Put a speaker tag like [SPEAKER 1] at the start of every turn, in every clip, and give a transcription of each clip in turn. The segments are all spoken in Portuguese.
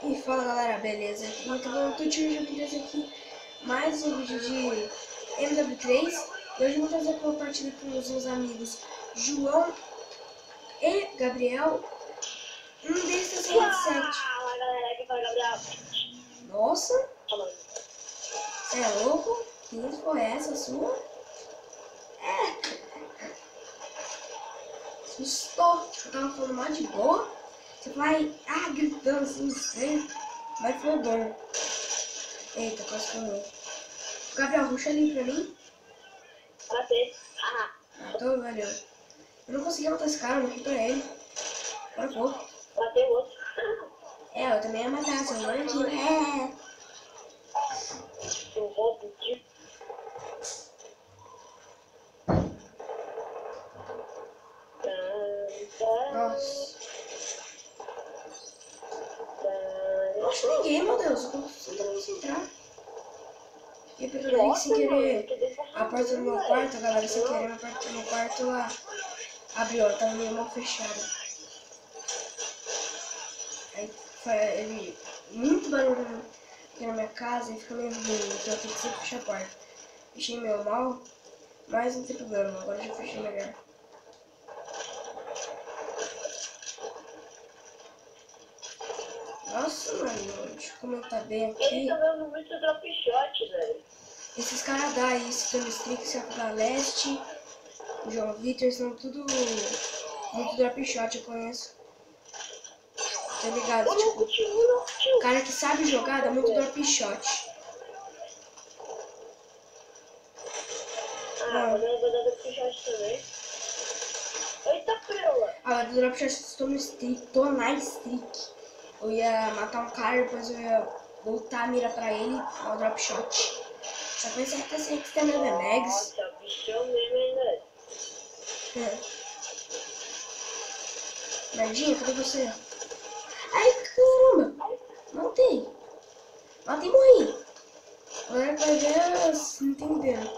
[SPEAKER 1] E fala galera, beleza? Então eu tô tirando aqui mais um vídeo de MW3 e hoje eu vou trazer uma partida com os meus amigos João e Gabriel. Um deles tá sem headset.
[SPEAKER 2] Fala galera, aqui fala Gabriel.
[SPEAKER 1] Nossa, você é louco? Que isso foi essa sua? Assustou, eu tava falando mal de boa. Você vai gritando assim estranho, mas foi bom. Eita, quase que eu. Gabriel, puxa ali pra mim.
[SPEAKER 2] Matei.
[SPEAKER 1] Matou, valeu. Eu não consegui matar esse cara, eu morri pra ele. Agora pouco.
[SPEAKER 2] Matei o outro.
[SPEAKER 1] Eu também ia matar, seu bandido.
[SPEAKER 2] Eu vou pedir.
[SPEAKER 1] Nossa. Não acho ninguém, meu Deus. Eu tô tentando entrar. Fiquei pegando aí que sem querer a porta do meu quarto, galera. Sem querer a porta do meu quarto lá abriu, ela tava meio mal fechada. Aí foi ele, muito barulho aqui na minha casa e fica meio ruim, então eu tenho que sempre fechar a porta. Fechei meio mal, mas não tem problema, agora já fechei melhor. Nossa, mano, deixa eu comentar bem aqui.
[SPEAKER 2] Ele tá dando muito drop shot, velho.
[SPEAKER 1] Esses caras daí, esse Tony Strix, esse da Leste, o João Vitor, são tudo muito drop shot, eu conheço. Tá ligado? Tipo, cara que sabe jogar dá muito drop shot.
[SPEAKER 2] Vou dar drop shot também. Eita, preula.
[SPEAKER 1] Do drop shot tô na streak. Eu ia matar um cara, depois eu ia voltar a mira pra ele, dar o drop shot. Só que esse aqui tá sem extended mags.
[SPEAKER 2] Nossa, bichão mesmo, hein, velho.
[SPEAKER 1] Merdinha, cadê você? Ai, caramba! Matei e morri. A galera que vai ver, não entendendo.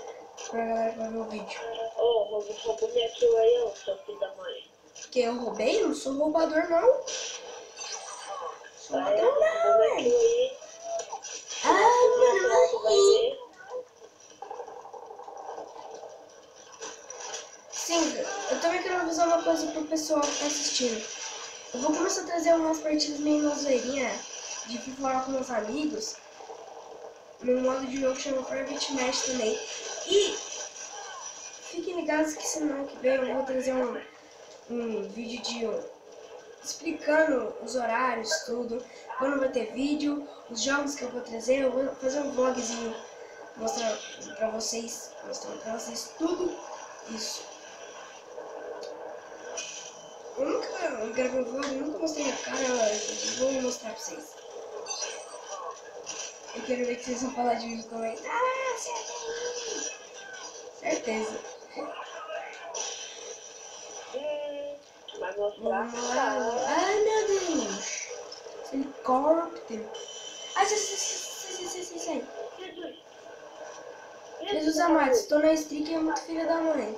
[SPEAKER 1] Pra galera que vai ver o vídeo.
[SPEAKER 2] Ô, roubou minha kill aí, ô, seu filho da mãe.
[SPEAKER 1] Que eu roubei? Não sou roubador, não. Sou ladrão,
[SPEAKER 2] Roubou
[SPEAKER 1] não,
[SPEAKER 2] minha kill
[SPEAKER 1] velho.
[SPEAKER 2] aí.
[SPEAKER 1] Mano, morri. Sim, eu também quero avisar uma coisa pro pessoal que tá assistindo. Eu vou começar a trazer umas partidas meio na zoeirinha de FIFA com meus amigos. No modo de jogo que chama Private Match também. E fiquem ligados que semana que vem eu vou trazer um vídeo explicando os horários, tudo. Quando vai ter vídeo, os jogos que eu vou trazer. Eu vou fazer um vlogzinho mostrando pra vocês tudo isso. Eu nunca gravei um vlog, nunca mostrei a cara, eu vou mostrar pra vocês. Eu quero ver que vocês vão falar de mim no comentário. Certeza.
[SPEAKER 2] Vai mostrar.
[SPEAKER 1] Vamos lá. Ai, meu Deus. Esse helicóptero. Ai, sai. Jesus amado, estou na streak e é muito filha da mãe.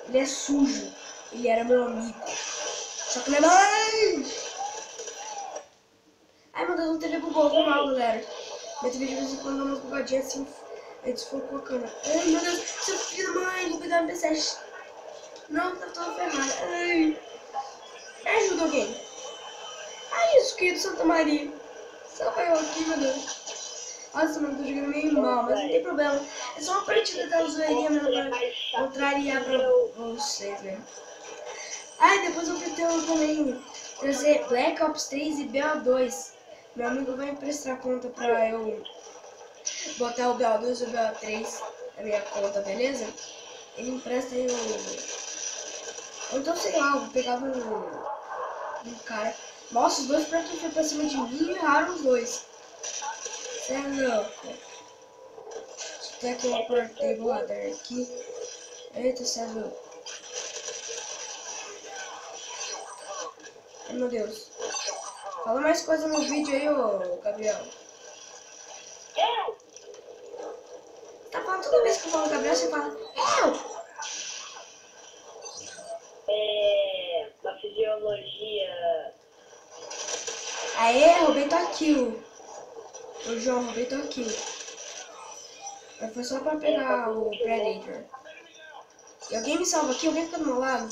[SPEAKER 1] Ele é sujo. Ele era meu amigo. Só que não é mais. Ai, meu Deus, o TV bugou. Foi mal, galera. Minha TV de vez em quando dá umas bugadinhas assim. Aí desfocou a câmera. Ai, meu Deus, seu filho da mãe. Vou pegar meu PS7. Não, tá toda ferrada. Ai. Me ajuda alguém. Ai, inscrito Santa Maria. Só vai eu aqui, meu Deus. Nossa, mano, tô jogando meio mal, mas não tem problema. É só uma partida da zoeirinha mesmo pra contrariar pra vocês, né? Ai, depois eu pretendo também trazer Black Ops 3 e BO2. Meu amigo vai emprestar conta pra eu botar o BO2 e o BO3 na minha conta, beleza? Ele empresta aí ou então, sei lá, eu vou pegar um cara. Nossa, os dois pra quem foi pra cima de mim e erraram os dois. Cê é louco. Até que eu apertei o radar aqui. Eita, cê é louco. Ai, meu Deus. Fala mais coisa no vídeo aí, ô Gabriel. Tá falando toda vez que eu falo Gabriel, você fala
[SPEAKER 2] Na fisiologia
[SPEAKER 1] Aê, roubei tua kill. Ô João, roubei tua kill. Mas foi só pra pegar o Predator. E alguém me salva aqui? Alguém fica do meu lado?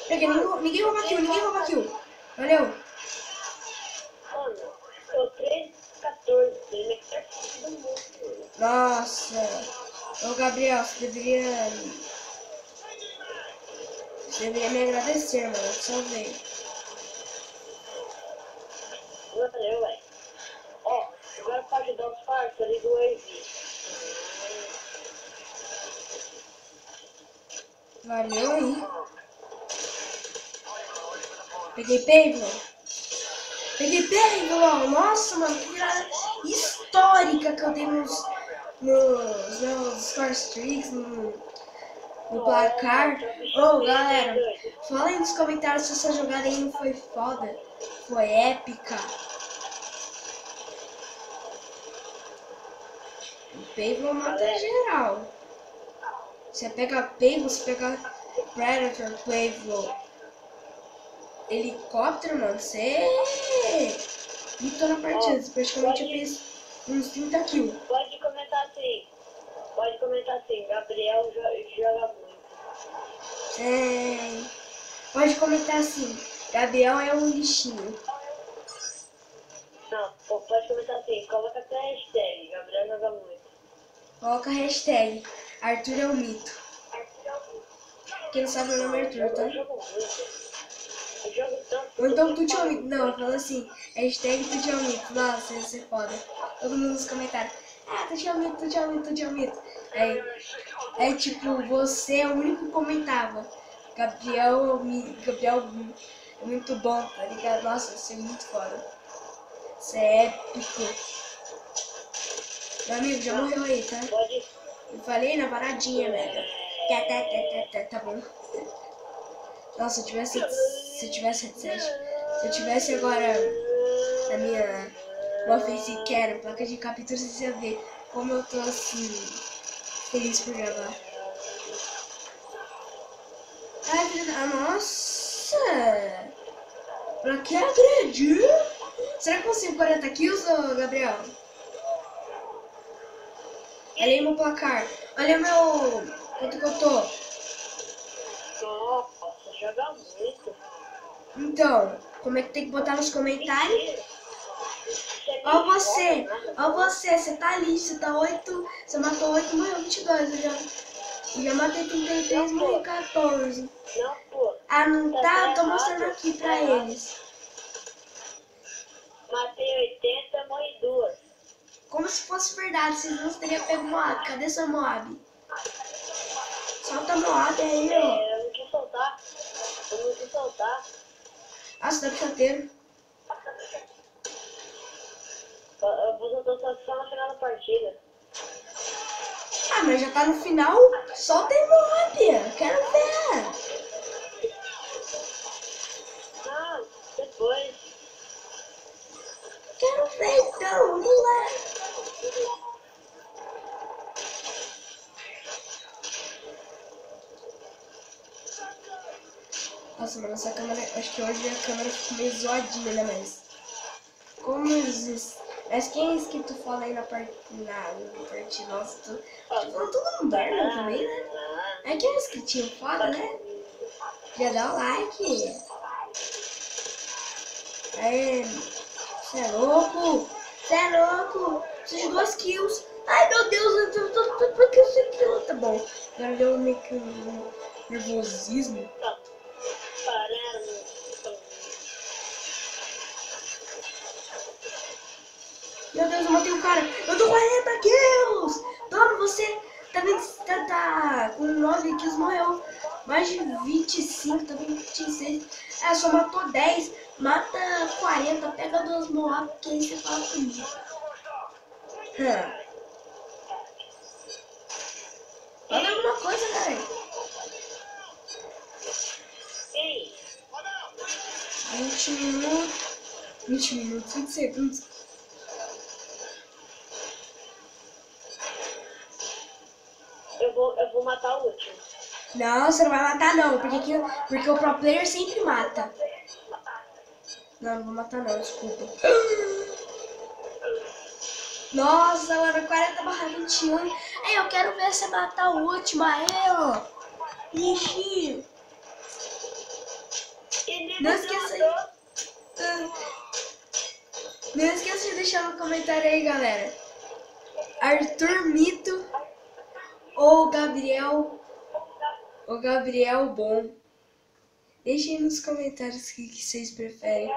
[SPEAKER 1] Peguei, ninguém rouba kill, ninguém rouba kill. Valeu.
[SPEAKER 2] Mano, eu 3-14. Ele é do mundo.
[SPEAKER 1] Nossa. Ô Gabriel, você deveria me agradecer, mano. Eu te salvei.
[SPEAKER 2] Valeu, velho. Ó, agora pra ajudar os parceiros ali do Evi.
[SPEAKER 1] Valeu aí. Peguei Pavlov. Peguei Pavlov. Nossa, mano, que virada histórica que eu dei nos meus score streaks, no placar. Ô, galera, fala aí nos comentários se essa jogada aí não foi foda. Foi épica. O Pavlov mata geral. Você pega Pavlov, você pega Predator, Pavlov. Helicóptero, mano, você lutou na partida, você praticamente fez uns 30 kills.
[SPEAKER 2] Pode comentar assim, Gabriel joga muito.
[SPEAKER 1] Pode comentar assim, Gabriel é um lixinho.
[SPEAKER 2] Não, pode comentar assim, coloca essa hashtag, Gabriel joga muito.
[SPEAKER 1] Coloca a hashtag, Arthur é um mito. Quem não sabe o nome é Arthur, tá?
[SPEAKER 2] Eu jogo muito. Eu jogo tanto.
[SPEAKER 1] Ou então tu te omite. Não, fala assim, hashtag tu te omite. Nossa, ia ser foda. Todo mundo nos comentários. Ah, tu te omite, tu te omite, tu te omite. Aí tipo, você é o único que comentava. Gabriel é muito bom, tá ligado? Nossa, isso é muito foda. Isso é épico. Meu amigo, já morreu aí, tá?
[SPEAKER 2] Pode.
[SPEAKER 1] Eu falei na paradinha, velho. Tá bom. Nossa, se eu tivesse headset, se eu tivesse agora na minha facecam, placa de captura, vocês iam ver como eu tô assim, feliz por gravar. Ai, filha da... Nossa! Pra que agredir? Será que eu consigo 40 kills, ô Gabriel? Olha aí meu placar. Olha meu... Quanto que eu tô?
[SPEAKER 2] Nossa, joga muito.
[SPEAKER 1] Então, como é que tem que botar nos comentários? Ó você, você tá ali, você tá 8, você matou 8, morreu 22, eu já matei 33, morri 14.
[SPEAKER 2] Não, pô.
[SPEAKER 1] Ah, não tá? Eu tô mostrando aqui pra eles.
[SPEAKER 2] Matei 80, morri 2.
[SPEAKER 1] Como se fosse verdade, vocês não teriam pego Moab. Cadê seu Moab? Solta Moab aí, ó.
[SPEAKER 2] Eu não quis soltar.
[SPEAKER 1] Nossa, dá chateiro.
[SPEAKER 2] Eu vou soltar só no final da partida.
[SPEAKER 1] Ah, mas já tá no final. Solta aí Moab, eu quero ver.
[SPEAKER 2] Não, depois.
[SPEAKER 1] Quero ver então, vamos lá. Nossa, mano, essa câmera, acho que hoje a câmera ficou meio zoadinha, né, mas... Mas quem é inscrito fala aí na parte... Nossa, tô falando tudo no merda também, né? É que é um inscritinho foda, né? Já dá o like. Aê, você é louco? Preciso de 2 kills. Ai, meu Deus, por que eu sei que tá bom. Agora deu meio que um nervosismo. Meu Deus, eu matei o cara. Eu tô 40 kills. Toma, você tá com 9 kills, morreu. Mais de 25, tá 26. É, só matou 10. Mata 40, pega 2 Moab, que aí você fala comigo. Fala alguma coisa, velho. 20 minutos, 20 segundos.
[SPEAKER 2] Eu vou matar o último.
[SPEAKER 1] Não, você não vai matar não, porque o pro player sempre mata. Não, não vou matar não, desculpa. Nossa, agora 40/21. Ei, eu quero ver você matar o último aí, ó. Ixi. Não esqueça. Não esqueça de deixar no comentário aí, galera. Arthur Mito ou Gabriel Bom. Deixem nos comentários o que vocês preferem.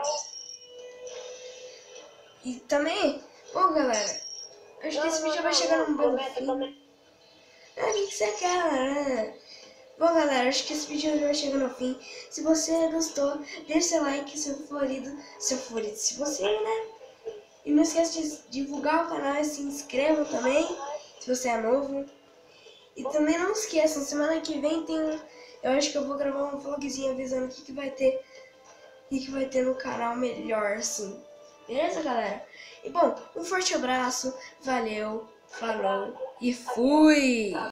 [SPEAKER 1] E também, bom, galera, acho que esse vídeo vai chegar num bom fim. Ah, o que você quer, galera? Bom, galera, acho que esse vídeo vai chegar no fim. Se você gostou, deixe seu like, seu favorito, se você, né? E não esqueça de divulgar o canal e se inscreva também, se você é novo. E também não esqueçam, semana que vem eu acho que eu vou gravar um vlogzinho avisando o que vai ter no canal melhor, assim. Beleza, galera? E bom, um forte abraço, valeu, falou e fui!